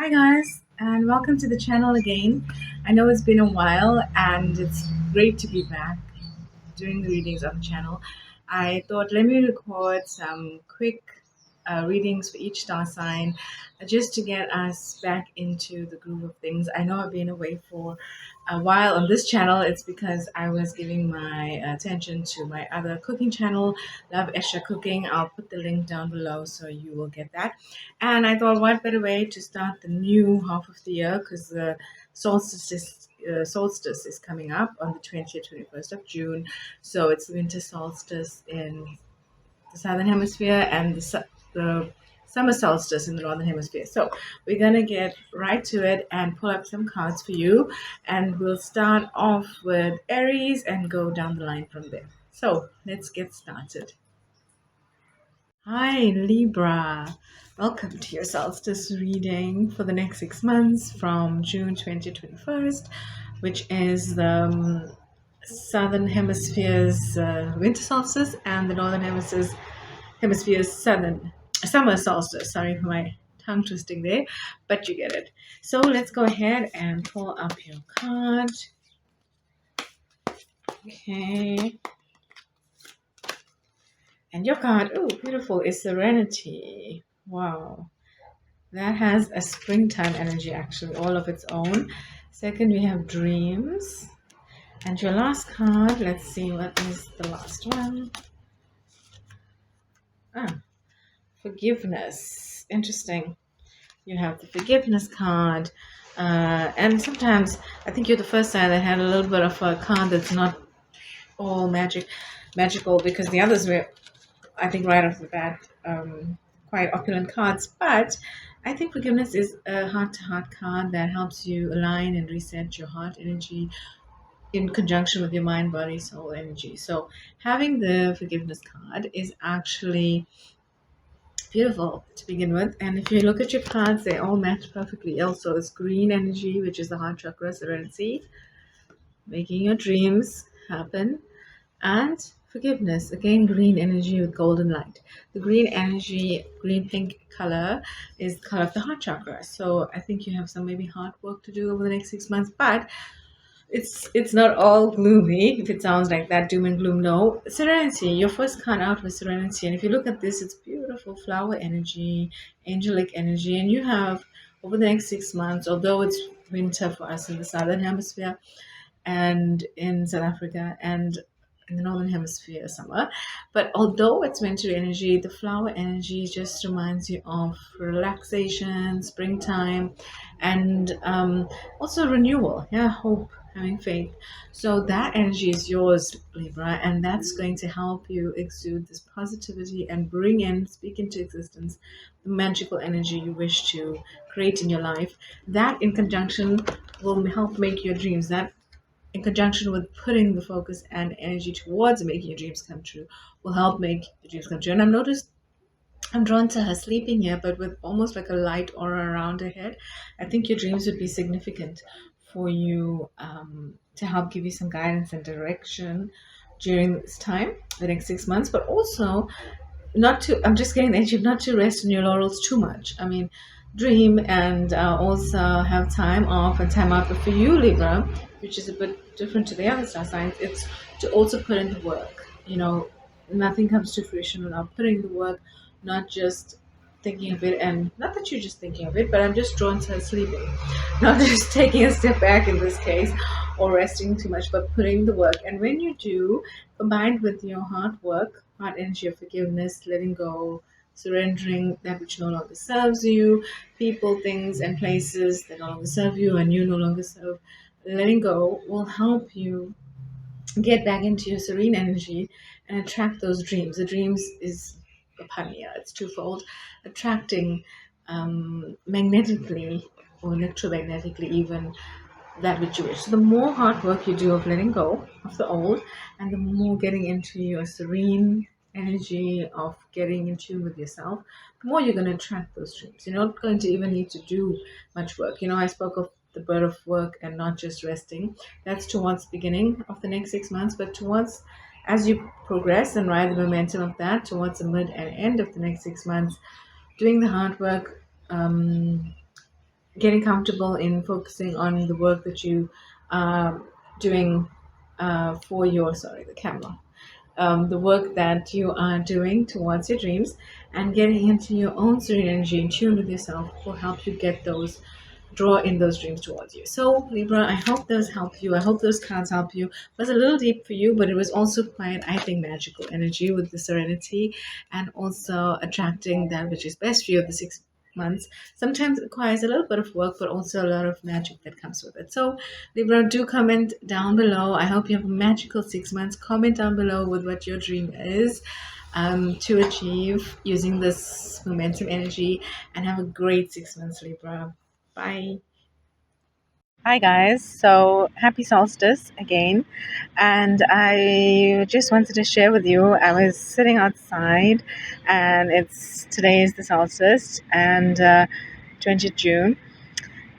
Hi guys, and welcome to the channel again. I know it's been a while and it's great to be back doing the readings on the channel. I thought let me record some quick readings for each star sign just to get us back into the groove of things. I know I've been away for a while on this channel. It's because I was giving my attention to my other cooking channel, Love Extra Cooking. I'll put the link down below so you will get that. And I thought, what better way to start the new half of the year, because the solstice is coming up on the 20th, 21st of June. So it's winter solstice in the southern hemisphere and the summer solstice in the northern hemisphere. So we're going to get right to it and pull up some cards for you. And we'll start off with Aries and go down the line from there. So let's get started. Hi, Libra. Welcome to your solstice reading for the next 6 months from June 2021st, which is the southern hemisphere's winter solstice and the northern hemisphere's summer solstice. Sorry for my tongue twisting there, but you get it. So let's go ahead and pull up your card. Okay. And your card, oh, beautiful, is Serenity. Wow. That has a springtime energy, actually, all of its own. Second, we have Dreams. And your last card, let's see what is the last one. Forgiveness. Interesting. You have the Forgiveness card. And sometimes I think you're the first sign that had a little bit of a card that's not all magical, because the others were, I think, right off the bat, quite opulent cards. But I think Forgiveness is a heart-to-heart card that helps you align and reset your heart energy in conjunction with your mind, body, soul energy. So having the Forgiveness card is actually beautiful to begin with. And if you look at your cards, they all match perfectly. Also, it's green energy, which is the heart chakra, Serenity, making your dreams happen. And Forgiveness, again, green energy with golden light. The green energy, green pink color, is the color of the heart chakra. So I think you have some maybe heart work to do over the next 6 months, but it's not all gloomy. If it sounds like that, doom and gloom, no. Serenity, your first card out was Serenity, and if you look at this, it's beautiful flower energy, angelic energy, and you have over the next 6 months, although it's winter for us in the southern hemisphere and in South Africa and in the northern hemisphere summer, but although it's winter energy, the flower energy just reminds you of relaxation, springtime, and also renewal. Yeah, hope, having faith. So that energy is yours, Libra, and that's going to help you exude this positivity and speak into existence the magical energy you wish to create in your life. That in conjunction will help make your dreams. That in conjunction with putting the focus and energy towards making your dreams come true will help make your dreams come true. And I've noticed I'm drawn to her sleeping here, but with almost like a light aura around her head. I think your dreams would be significant for you, to help give you some guidance and direction during this time, the next 6 months, but also not to, I'm just getting the energy of not to rest on your laurels too much. I mean, dream and also have time off and time out. But for you, Libra, which is a bit different to the other star signs, it's to also put in the work. Nothing comes to fruition without putting the work, not just thinking of it. And not that you're just thinking of it, but I'm just drawn to her sleeping, not just taking a step back in this case or resting too much, but putting the work. And when you do, combined with your hard work, heart energy of forgiveness, letting go, surrendering that which no longer serves you, people, things, and places that no longer serve you and you no longer serve, letting go will help you get back into your serene energy and attract those dreams. The dreams is a pun, yeah, it's twofold. Attracting magnetically or electromagnetically even that which you wish. So the more hard work you do of letting go of the old, and the more getting into your serene energy of getting in tune with yourself, the more you're going to attract those dreams. You're not going to even need to do much work. I spoke of the bird of work and not just resting. That's towards the beginning of the next 6 months, but towards, as you progress and ride the momentum of that towards the mid and end of the next 6 months, doing the hard work, getting comfortable in focusing on the work that you are doing for your, sorry, the camera, the work that you are doing towards your dreams, and getting into your own serene energy in tune with yourself will help you get those, draw in those dreams towards you. So Libra, I hope those help you. I hope those cards help you. It was a little deep for you, but it was also quite, I think, magical energy with the serenity, and also attracting that which is best for you of the 6 months. Sometimes it requires a little bit of work, but also a lot of magic that comes with it. So Libra, do comment down below. I hope you have a magical 6 months. Comment down below with what your dream is, to achieve using this momentum energy, and have a great 6 months, Libra. Bye. Hi guys, so happy solstice again, and I just wanted to share with you. I was sitting outside, and it's today is the solstice, and 20th June,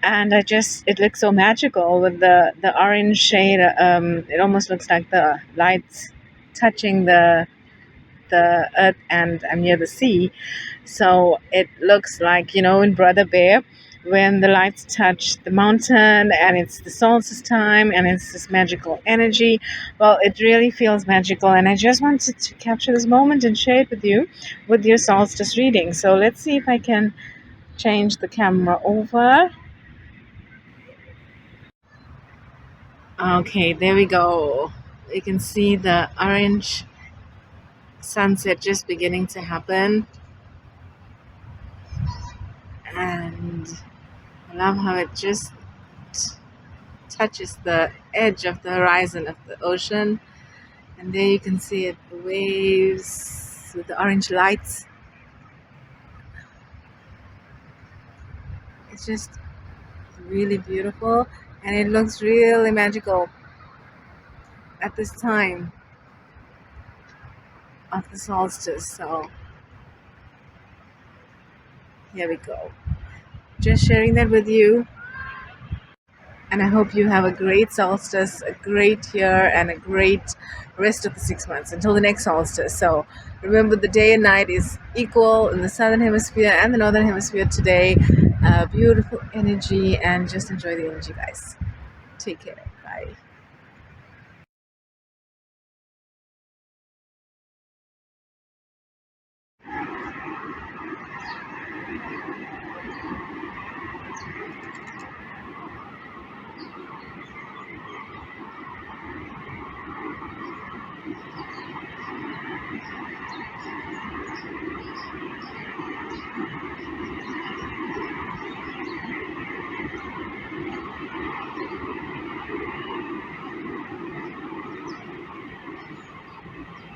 and it looks so magical with the orange shade. It almost looks like the lights touching the earth, and I'm near the sea, so it looks like, in Brother Bear, when the lights touch the mountain and it's the solstice time and it's this magical energy. Well, it really feels magical, and I just wanted to capture this moment and share it with you with your solstice reading. So let's see if I can change the camera over. Okay, there we go. You can see the orange sunset just beginning to happen, and I love how it just touches the edge of the horizon of the ocean. And there you can see it, the waves with the orange lights. It's just really beautiful, and it looks really magical at this time of the solstice. So here we go. Just sharing that with you. And I hope you have a great solstice, a great year, and a great rest of the 6 months until the next solstice. So remember, the day and night is equal in the southern hemisphere and the northern hemisphere today. Beautiful energy, and just enjoy the energy, guys. Take care. Bye.